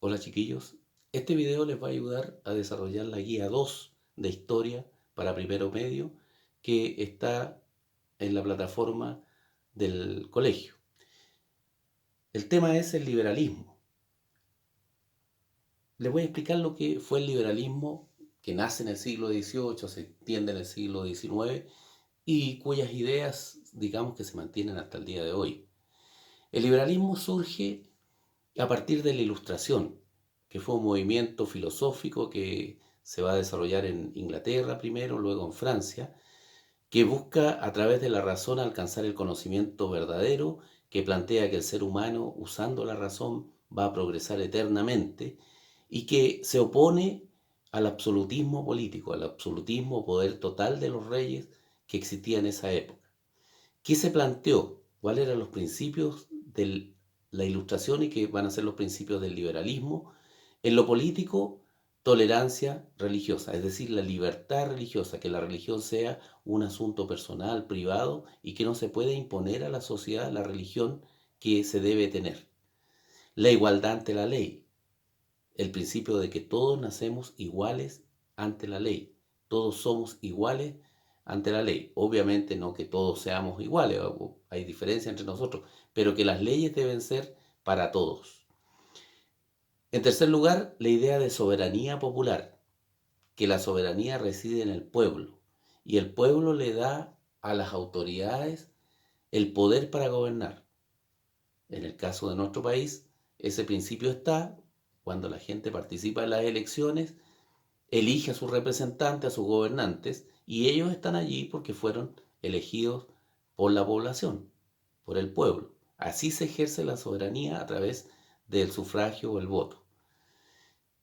Hola chiquillos, este video les va a ayudar a desarrollar la guía 2 de historia para primero medio que está en la plataforma del colegio. El tema es el liberalismo. Les voy a explicar lo que fue el liberalismo que nace en el siglo XVIII, se extiende en el siglo XIX y cuyas ideas, digamos, que se mantienen hasta el día de hoy. El liberalismo surge a partir de la Ilustración, que fue un movimiento filosófico que se va a desarrollar en Inglaterra primero, luego en Francia, que busca a través de la razón alcanzar el conocimiento verdadero, que plantea que el ser humano, usando la razón, va a progresar eternamente y que se opone al absolutismo político, al absolutismo poder total de los reyes que existía en esa época. ¿Qué se planteó? ¿Cuáles eran los principios de la Ilustración y qué van a ser los principios del liberalismo? En lo político, tolerancia religiosa, es decir, la libertad religiosa, que la religión sea un asunto personal, privado, y que no se puede imponer a la sociedad la religión que se debe tener. La igualdad ante la ley, el principio de que todos nacemos iguales ante la ley, todos somos iguales ante la ley. Obviamente no que todos seamos iguales, hay diferencia entre nosotros, pero que las leyes deben ser para todos. En tercer lugar, la idea de soberanía popular, que la soberanía reside en el pueblo y el pueblo le da a las autoridades el poder para gobernar. En el caso de nuestro país, ese principio está cuando la gente participa en las elecciones, elige a sus representantes, a sus gobernantes, y ellos están allí porque fueron elegidos por la población, por el pueblo. Así se ejerce la soberanía a través del sufragio o el voto.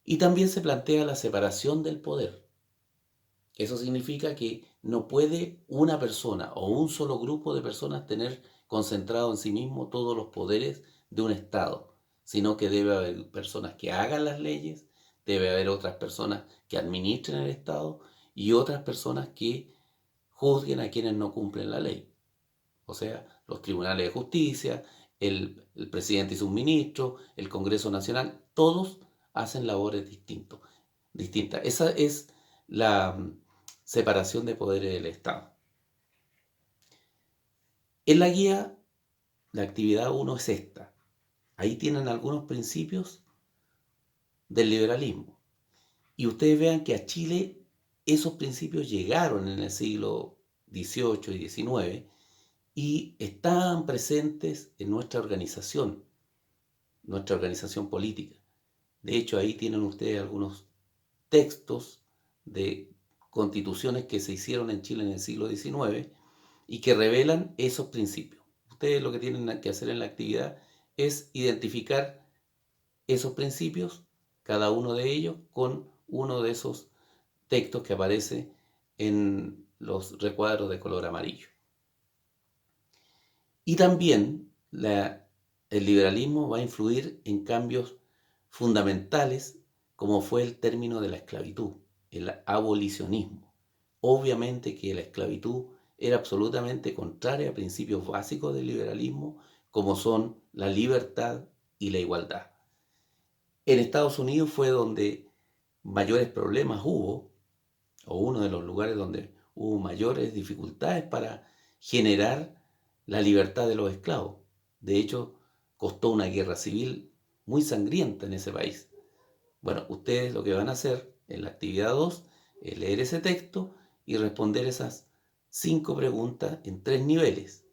Y también se plantea la separación del poder. Eso significa que no puede una persona o un solo grupo de personas tener concentrado en sí mismo todos los poderes de un Estado, sino que debe haber personas que hagan las leyes, debe haber otras personas que administren el Estado y otras personas que juzguen a quienes no cumplen la ley. O sea, los tribunales de justicia, el presidente y sus ministros, el Congreso Nacional, todos hacen labores distintas. Esa es la separación de poderes del Estado. En la guía, la actividad 1 es esta. Ahí tienen algunos principios del liberalismo. Y ustedes vean que a Chile esos principios llegaron en el siglo XVIII y XIX y estaban presentes en nuestra organización política. De hecho, ahí tienen ustedes algunos textos de constituciones que se hicieron en Chile en el siglo XIX y que revelan esos principios. Ustedes lo que tienen que hacer en la actividad es identificar esos principios, cada uno de ellos, con uno de esos textos que aparece en los recuadros de color amarillo. Y también el liberalismo va a influir en cambios fundamentales como fue el término de la esclavitud, el abolicionismo. Obviamente que la esclavitud era absolutamente contraria a principios básicos del liberalismo como son la libertad y la igualdad. En Estados Unidos fue donde mayores problemas hubo, o uno de los lugares donde hubo mayores dificultades para generar la libertad de los esclavos. De hecho, costó una guerra civil muy sangrienta en ese país. Bueno, ustedes lo que van a hacer en la actividad 2 es leer ese texto y responder esas 5 preguntas en 3 niveles.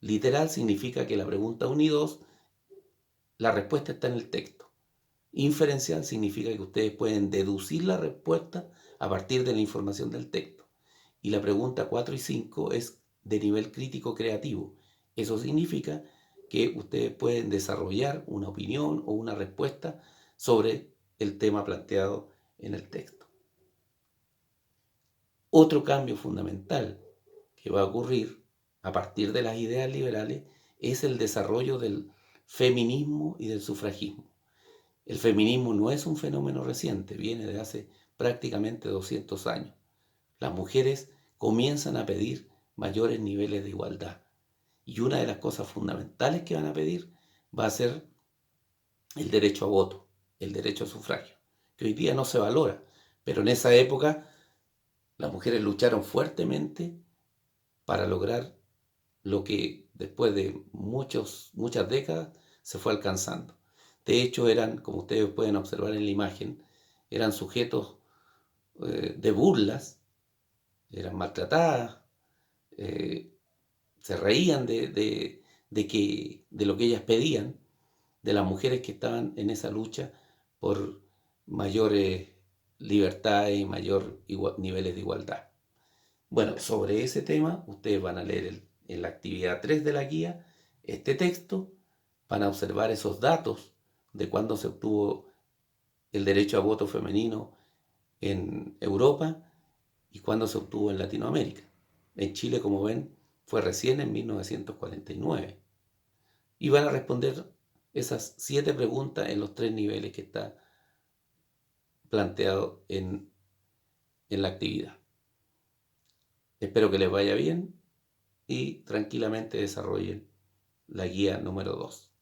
Literal significa que la pregunta 1 y 2, la respuesta está en el texto. Inferencial significa que ustedes pueden deducir la respuesta a partir de la información del texto. Y la pregunta 4 y 5 es de nivel crítico creativo. Eso significa que ustedes pueden desarrollar una opinión o una respuesta sobre el tema planteado en el texto. Otro cambio fundamental que va a ocurrir a partir de las ideas liberales es el desarrollo del feminismo y del sufragismo. El feminismo no es un fenómeno reciente, viene de hace prácticamente 200 años. Las mujeres comienzan a pedir mayores niveles de igualdad. Y una de las cosas fundamentales que van a pedir va a ser el derecho a voto. el derecho al sufragio, que hoy día no se valora, pero en esa época las mujeres lucharon fuertemente para lograr lo que después de muchas décadas se fue alcanzando. De hecho, eran, como ustedes pueden observar en la imagen, eran sujetos de burlas, eran maltratadas, eh, se reían de lo que ellas pedían, de las mujeres que estaban en esa lucha por mayores libertades y mayor niveles de igualdad. Bueno, sobre ese tema ustedes van a leer en la actividad 3 de la guía este texto, van a observar esos datos de cuándo se obtuvo el derecho a voto femenino en Europa y cuándo se obtuvo en Latinoamérica. En Chile, como ven, fue recién en 1949. Y van a responder esas 7 preguntas en los 3 niveles que está planteado en la actividad. Espero que les vaya bien y tranquilamente desarrollen la guía número 2.